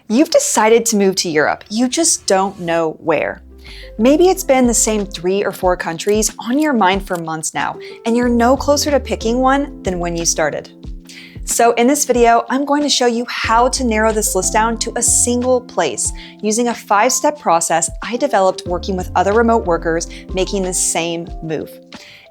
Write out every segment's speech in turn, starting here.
You've decided to move to Europe, you just don't know where. Maybe it's been the same 3 or 4 countries on your mind for months now, and you're no closer to picking one than when you started. So in this video, I'm going to show you how to narrow this list down to a single place using a 5-step process I developed working with other remote workers making the same move.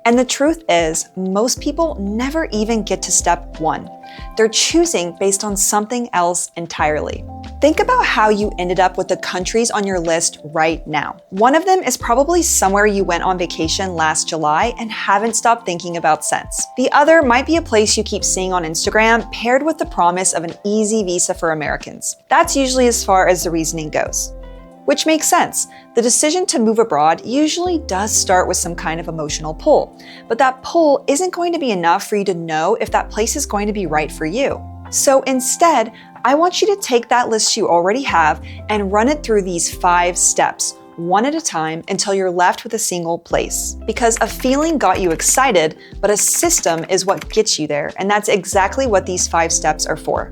And the truth is, most people never even get to step 1. They're choosing based on something else entirely. Think about how you ended up with the countries on your list right now. One of them is probably somewhere you went on vacation last July and haven't stopped thinking about since. The other might be a place you keep seeing on Instagram paired with the promise of an easy visa for Americans. That's usually as far as the reasoning goes. Which makes sense. The decision to move abroad usually does start with some kind of emotional pull, but that pull isn't going to be enough for you to know if that place is going to be right for you. So instead, I want you to take that list you already have and run it through these 5 steps, one at a time until you're left with a single place. Because a feeling got you excited, but a system is what gets you there, and that's exactly what these 5 steps are for.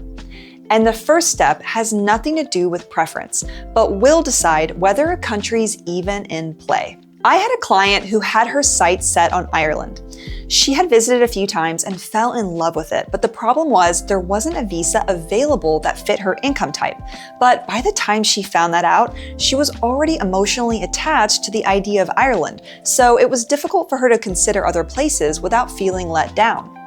And the first step has nothing to do with preference, but will decide whether a country's even in play. I had a client who had her sights set on Ireland. She had visited a few times and fell in love with it, but the problem was there wasn't a visa available that fit her income type. But by the time she found that out, she was already emotionally attached to the idea of Ireland, so it was difficult for her to consider other places without feeling let down.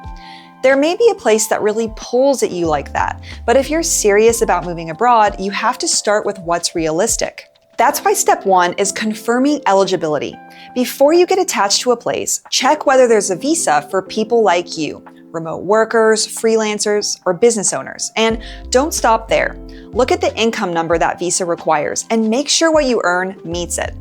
There may be a place that really pulls at you like that, but if you're serious about moving abroad, you have to start with what's realistic. That's why step 1 is confirming eligibility. Before you get attached to a place, check whether there's a visa for people like you, remote workers, freelancers, or business owners. And don't stop there. Look at the income number that visa requires and make sure what you earn meets it.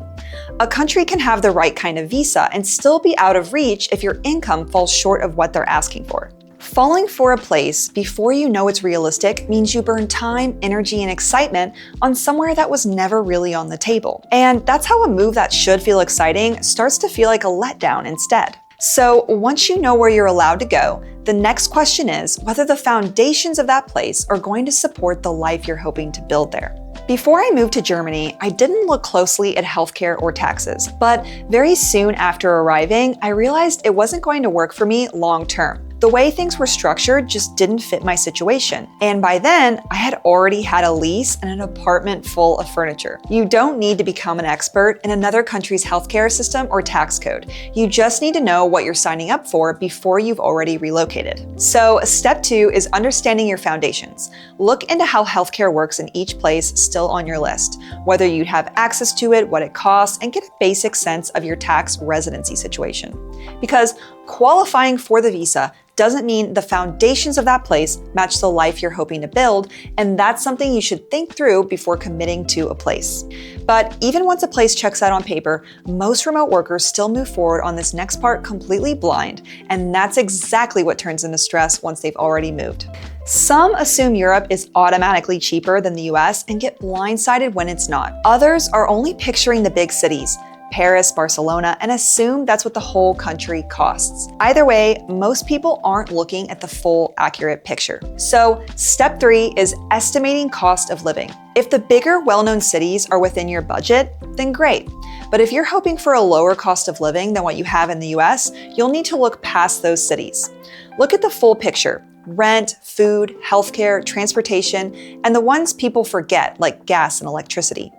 A country can have the right kind of visa and still be out of reach if your income falls short of what they're asking for. Falling for a place before you know it's realistic means you burn time, energy, and excitement on somewhere that was never really on the table. And that's how a move that should feel exciting starts to feel like a letdown instead. So once you know where you're allowed to go, the next question is whether the foundations of that place are going to support the life you're hoping to build there. Before I moved to Germany, I didn't look closely at healthcare or taxes, but very soon after arriving, I realized it wasn't going to work for me long term. The way things were structured just didn't fit my situation. And by then, I had already had a lease and an apartment full of furniture. You don't need to become an expert in another country's healthcare system or tax code. You just need to know what you're signing up for before you've already relocated. So step 2 is understanding your foundations. Look into how healthcare works in each place still on your list, whether you'd have access to it, what it costs, and get a basic sense of your tax residency situation. Because qualifying for the visa doesn't mean the foundations of that place match the life you're hoping to build, and that's something you should think through before committing to a place. But even once a place checks out on paper, most remote workers still move forward on this next part completely blind, and that's exactly what turns into stress once they've already moved. Some assume Europe is automatically cheaper than the US and get blindsided when it's not. Others are only picturing the big cities, Paris, Barcelona, and assume that's what the whole country costs. Either way, most people aren't looking at the full, accurate picture. So, step 3 is estimating cost of living. If the bigger, well-known cities are within your budget, then great. But if you're hoping for a lower cost of living than what you have in the US, you'll need to look past those cities. Look at the full picture. Rent, food, healthcare, transportation, and the ones people forget, like gas and electricity.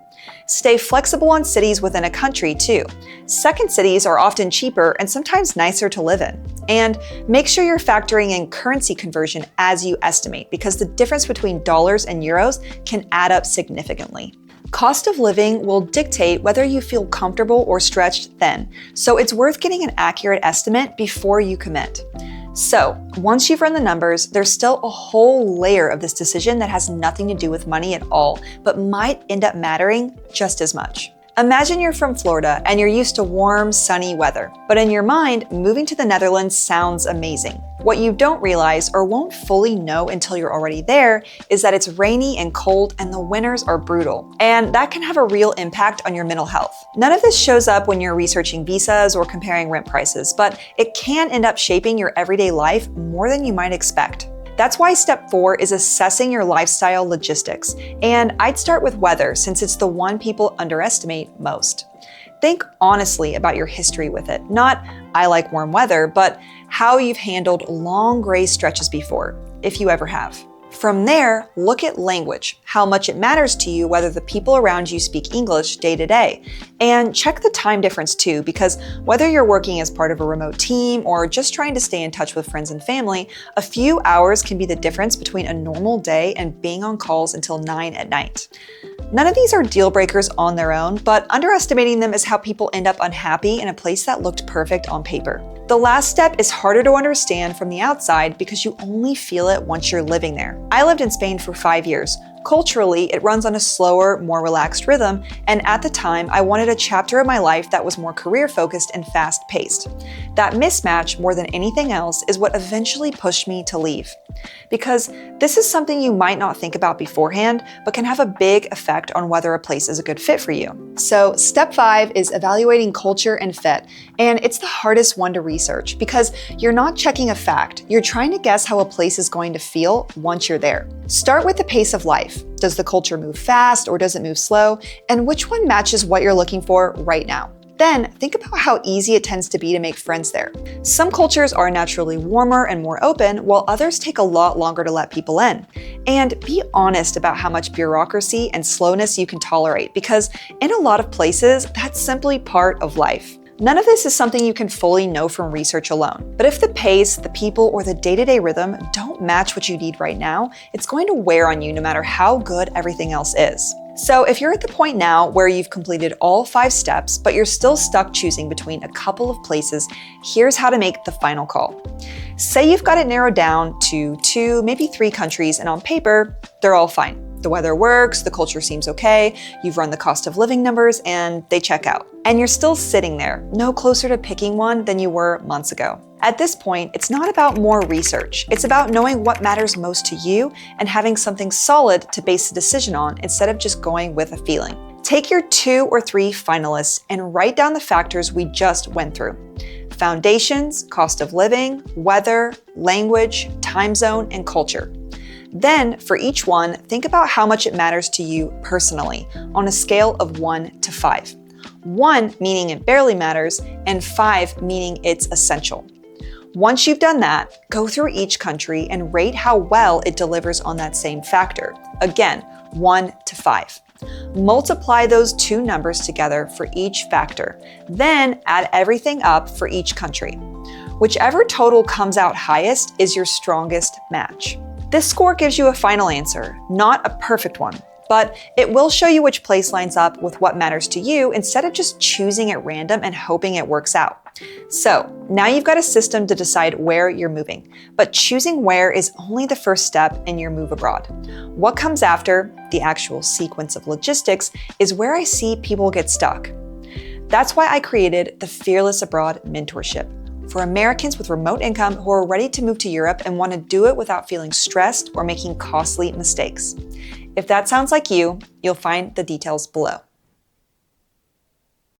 Stay flexible on cities within a country too. Second cities are often cheaper and sometimes nicer to live in. And make sure you're factoring in currency conversion as you estimate, because the difference between dollars and euros can add up significantly. Cost of living will dictate whether you feel comfortable or stretched thin, so it's worth getting an accurate estimate before you commit. So, once you've run the numbers, there's still a whole layer of this decision that has nothing to do with money at all, but might end up mattering just as much. Imagine you're from Florida and you're used to warm, sunny weather, but in your mind, moving to the Netherlands sounds amazing. What you don't realize or won't fully know until you're already there is that it's rainy and cold and the winters are brutal. And that can have a real impact on your mental health. None of this shows up when you're researching visas or comparing rent prices, but it can end up shaping your everyday life more than you might expect. That's why step 4 is assessing your lifestyle logistics. And I'd start with weather since it's the one people underestimate most. Think honestly about your history with it. Not, I like warm weather, but how you've handled long gray stretches before, if you ever have. From there, look at language, how much it matters to you whether the people around you speak English day to day. And check the time difference too, because whether you're working as part of a remote team or just trying to stay in touch with friends and family, a few hours can be the difference between a normal day and being on calls until 9 at night. None of these are deal breakers on their own, but underestimating them is how people end up unhappy in a place that looked perfect on paper. The last step is harder to understand from the outside because you only feel it once you're living there. I lived in Spain for 5 years. Culturally, it runs on a slower, more relaxed rhythm, and at the time, I wanted a chapter of my life that was more career-focused and fast-paced. That mismatch, more than anything else, is what eventually pushed me to leave. Because this is something you might not think about beforehand, but can have a big effect on whether a place is a good fit for you. So step 5 is evaluating culture and fit, and it's the hardest one to research because you're not checking a fact, you're trying to guess how a place is going to feel once you're there. Start with the pace of life. Does the culture move fast or does it move slow? And which one matches what you're looking for right now? Then think about how easy it tends to be to make friends there. Some cultures are naturally warmer and more open, while others take a lot longer to let people in. And be honest about how much bureaucracy and slowness you can tolerate, because in a lot of places, that's simply part of life. None of this is something you can fully know from research alone. But if the pace, the people, or the day-to-day rhythm don't match what you need right now, it's going to wear on you no matter how good everything else is. So if you're at the point now where you've completed all 5 steps, but you're still stuck choosing between a couple of places, here's how to make the final call. Say you've got it narrowed down to 2, maybe 3 countries, and on paper, they're all fine. The weather works, the culture seems okay, you've run the cost of living numbers, and they check out. And you're still sitting there, no closer to picking one than you were months ago. At this point, it's not about more research. It's about knowing what matters most to you and having something solid to base a decision on instead of just going with a feeling. Take your 2 or 3 finalists and write down the factors we just went through. Foundations, cost of living, weather, language, time zone, and culture. Then, for each one, think about how much it matters to you personally on a scale of 1 to 5. 1 meaning it barely matters, and 5 meaning it's essential. Once you've done that, go through each country and rate how well it delivers on that same factor. Again, 1 to 5. Multiply those 2 numbers together for each factor. Then add everything up for each country. Whichever total comes out highest is your strongest match. This score gives you a final answer, not a perfect one, but it will show you which place lines up with what matters to you instead of just choosing at random and hoping it works out. So now you've got a system to decide where you're moving, but choosing where is only the first step in your move abroad. What comes after, the actual sequence of logistics, is where I see people get stuck. That's why I created the Fearless Abroad Mentorship for Americans with remote income who are ready to move to Europe and want to do it without feeling stressed or making costly mistakes. If that sounds like you, you'll find the details below.